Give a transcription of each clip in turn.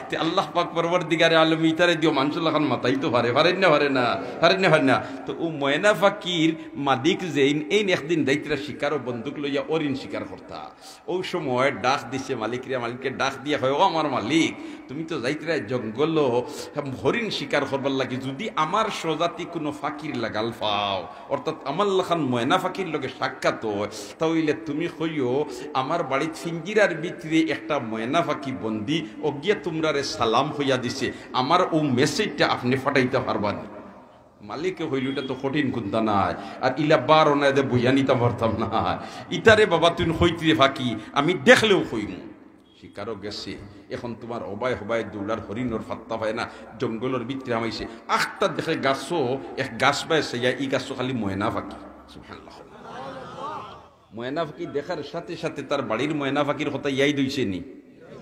তে আল্লাহ পাক পরবর্তীকারে আলম ইতারে দিও মানুষুল্লাহ খান মাতাই তো পারেন না তো ও ময়না ফাকির মাদিক যেইন এই একদিন দায়িত্রা শিকার ও বন্দুক লইয়া অরিন শিকার করতা ওই সময় ডাক দিছে মালিককে ডাক দিয়া হয় ও আমার মালিক তুমি তো যাইতরা জঙ্গল হরিণ শিকার করবার লাগে যদি আমার স্বজাতি কোনো ফাকির লাগাল পাও অর্থাৎ আমার লাখান ময়না ফাকির লগে সাক্ষাৎ হয় তাহলে তুমি হইও আমার বাড়ির ফিঞ্জিরার ভিতরে একটা ময়না ফাঁকি বন্দি ও গিয়ে তোমরা সালাম হইয়া দিছে আমার ও মেসেজটা আপনি ফাটাইতে পারবেন মালিকে হইল এটা তো কঠিন কুন্তা নাই আর ইলা বারো না দে বইয়া নিতে পারতাম না ইতারে বাবা তুই হইতে ফাঁকি আমি দেখলেও হইমু শিকারও গেছে এখন তোমার অবায় হবায় দৌড়ার হরিণর ফাত্তা পায় না জঙ্গলের ভিতরে আমাইছে আখটা দেখে গাছও এক গাছ পাইছে ই গাছও খালি ময়না ফাঁকি সুবহানাল্লাহ ময়না ফাঁকি দেখার সাথে সাথে তার বাড়ির ময়না ফাঁকির কথা ইয়াই দইছে নি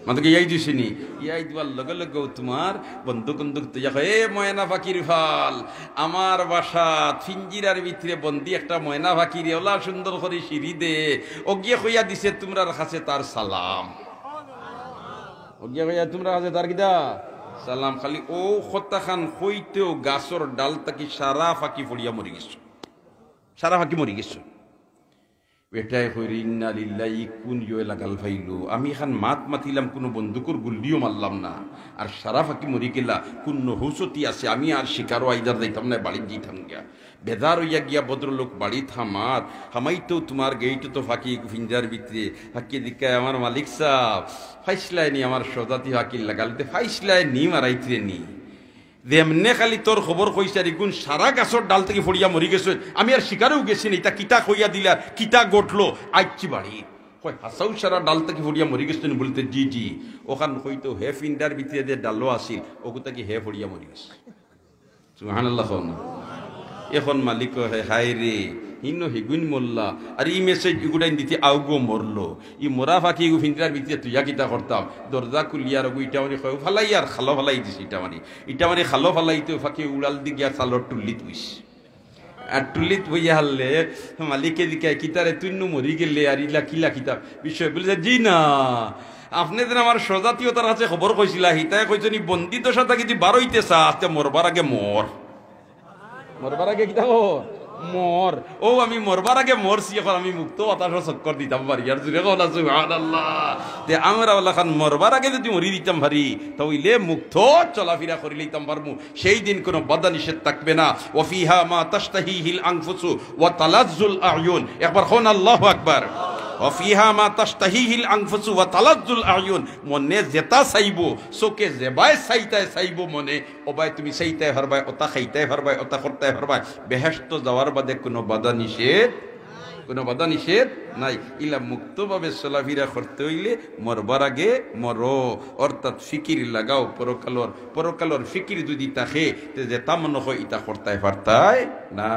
মাদকে ইয়াই দিছে নি ইয়াই দিবার লগে লগে তোমার বন্দুক এ ময়না ফাঁকির ফাল আমার বাসা ফিঞ্জিরার ভিতরে বন্দি একটা ময়না ফাঁকির ওলা সুন্দর করে সিঁড়ি দে ও গিয়ে হইয়া দিছে তোমরার কাছে তার সালাম ও গিয়ে হইয়া তোমরা কাছে তার কিদা সালাম খালি ও খত্তা খান হইতেও গাছর ডাল তাকি সারা ফাঁকি ফড়িয়া মরি গেছো বেটাই হইরি ইন্না লিল্লাহি কোন ইয়ে লাগাল ফাইলো আমি এখান মাতিলাম কোনো বন্দুকর গুল্লিও মারলাম না আর সারা ফাঁকি মরি গেলা কোন হুসতি আছে আমি আর শিকারও আইদার যাইতাম না বাড়ি যাইতাম গিয়া বেদার হইয়া গিয়া ভদ্রলোক বাড়ি থামার হামাইতো তোমার গেইটো তো ফাঁকি ফিঞ্জার ভিতরে ফাঁকি দিকে আমার মালিক সাহ ফাইসলায় নি আমার সজাতি ফাঁকি লাগাল ফাইসলায় নি মারাইতে নি এমনে খালি তোর খবর কইসারি গুণ সারা গাছর ডাল থেকে ফড়িয়া মরি গেছে আমি আর শিকারেও গেছি না তা কিতা কইয়া দিলা কিতা গটলো আইছি বাড়ি কই হাসাও সারা ডাল থেকে ফড়িয়া মরি গেছেন বলতে জি ওখান হইতো হে ফিন্ডার ভিতরে যে ডালও আসিল ওগুতা কি হে ফড়িয়া মরি গেছে সুবহানাল্লাহ এখন মালিক হে হায় রে হিন্ন হিগুন মরলা আর ই মেসেজ ইগুড়াই দিতে আউগো মরলো ই মোরা ফাঁকি ইগু ফিন্দিরার ভিতরে তুইয়া কিতা করতাম দরজা খুলিয়ার ওগু ইটা মানে কয় ফালাই আর খালো ফালাই দিছি ইটা মানে খালো ফালাইতে ফাঁকি উড়াল দি গিয়া চালর টুল্লি তুইস আর টুল্লিত বইয়া হারলে মালিকে দিকে কিতারে তুই মরি গেলে আর ইলা কিলা কিতাব বিষয় বলে জি না আপনি যেন আমার স্বজাতীয়তার কাছে খবর কইছিলা হিতায় কইছেন বন্দিত সাথে যদি বারোইতে চা মরবার আগে মরবার আগে কিতা মর ও আমি মরবার আগে মরছি এখন আমি মুক্ত হতাশা চক্কর দিতাম পারি আর জুড়ে কথা সুবহানাল্লাহ তে আমরা ওলাখান মরবার আগে যদি মরি দিতাম পারি তাহলে মুক্ত চলাফেরা করে লইতাম পারবো সেই দিন কোনো বাধা নিষেধ থাকবে না ওয়াফিহা মা তাশতাহিহিল আনফুসু ওয়া তালাজ্জুল আয়ুন একবার কোন আল্লাহু আকবার ওয়াফিহা মা তাশতাহিহিল আনফুসু ওয়া তালাজ্জুল আয়ুন মনে যেটা চাইবো চোখে যেবাই চাইবো মনে ওবাই তুমি চাইতাই পারবাই ওটা খাইতাই পারবাই ওটা করতাই পারবাই বেহেশত যাওয়ার বাদে কোনো বাধা নিষেধ নাই ইলা মুক্তভাবে চলাফেরা করতে হইলে মরবার আগে মরো অর্থাৎ ফিকির লাগাও পরকালর ফিকির যদি থাকে যে তা মনে হয় ইটা করতাই পারতাই না।